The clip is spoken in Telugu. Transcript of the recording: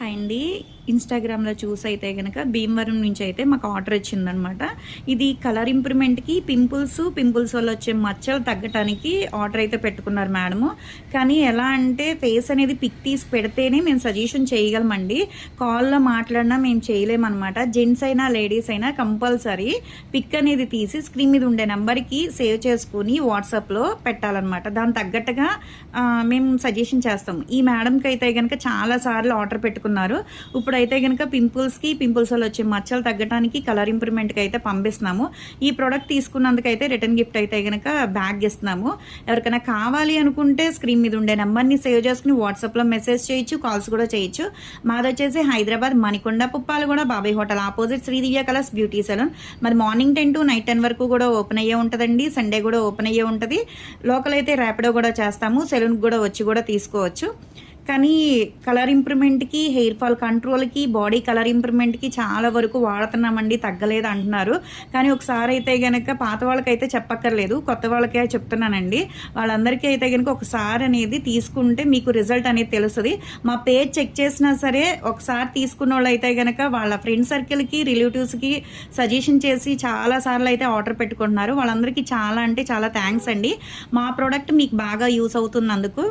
హాయ్ అండి. ఇన్‌స్టాగ్రామ్‌లో చూసైతే గనక భీమవరం నుంచి అయితే మాకు ఆర్డర్ వచ్చిందనమాట. ఇది కలర్ ఇంప్రూవ్‌మెంట్‌కి పింపుల్స్ వల్ల వచ్చే మచ్చలు తగ్గటానికి ఆర్డర్ అయితే పెట్టుకున్నారు మేడము. కానీ ఎలా అంటే ఫేస్ అనేది పిక్ తీసి పెడితేనే మేము సజెషన్ చేయగలమండి. కాల్‌లో మాట్లాడినా మేము చేయలేమనమాట. జెంట్స్ అయినా, లేడీస్ అయినా కంపల్సరీ పిక్ అనేది తీసి స్క్రీన్ మీద ఉండే నెంబర్‌కి సేవ్ చేసుకొని వాట్సాప్‌లో పెట్టాలనమాట. దానికి తగ్గట్టుగా మేము సజెషన్ చేస్తాం. ఈ మేడంకి అయితే గనక చాలా సార్లు ఆర్డర్ పెట్టుకున్నారు. ఇప్పుడైతే గనక పింపుల్స్ వల్ల వచ్చే మచ్చలు తగ్గడానికి కలర్ ఇంప్రూవ్‌మెంట్‌కి అయితే పంపిస్తున్నాము. ఈ ప్రొడక్ట్ తీసుకున్నందుకైతే రిటర్న్ గిఫ్ట్ అయితే గనక బ్యాగ్ ఇస్తున్నాము. ఎవరికైనా కావాలి అనుకుంటే స్క్రీన్ మీద ఉండే నెంబర్‌ని సేవ్ చేసుకుని వాట్సాప్‌లో మెసేజ్ చేయొచ్చు, కాల్స్ కూడా చేయొచ్చు. మాదొచ్చేసి హైదరాబాద్ మణికొండ పుప్పాలగూడ బాబాయ్ hotel opposite Sridivya colours beauty saloon. మరి మార్నింగ్ 10 to నైట్ 10 వరకు కూడా ఓపెన్ అయ్యే ఉంటుందండి. సండే కూడా ఓపెన్ అయ్యే ఉంటుంది. లోకల్ అయితే ర్యాపిడో కూడా చేస్తాము. సెలూన్కి కూడా వచ్చి కూడా తీసుకోవచ్చు. కానీ కలర్ ఇంప్రూవ్‌మెంట్‌కి, హెయిర్ ఫాల్ కంట్రోల్‌కి, బాడీ కలర్ ఇంప్రూవ్‌మెంట్‌కి చాలా వరకు వాడుతున్నామండి. తగ్గలేదు అంటున్నారు. కానీ ఒకసారి అయితే గనక పాత వాళ్ళకైతే చెప్పక్కర్లేదు. కొత్త వాళ్ళకే చెప్తున్నానండి. వాళ్ళందరికీ అయితే గనక ఒకసారి అనేది తీసుకుంటే మీకు రిజల్ట్ అనేది తెలుస్తది. మా పేజ్ చెక్ చేసినా సరే ఒకసారి తీసుకున్నోళ్ళైతే గనక వాళ్ళ ఫ్రెండ్ సర్కిల్‌కి, రిలేటివ్స్‌కి సజెషన్ చేసి చాలా సార్లు అయితే ఆర్డర్ పెట్టుకుంటున్నారు. వాళ్ళందరికీ చాలా అంటే చాలా థాంక్స్ అండి. మా ప్రొడక్ట్ మీకు బాగా యూజ్ అవుతున్నందుకు.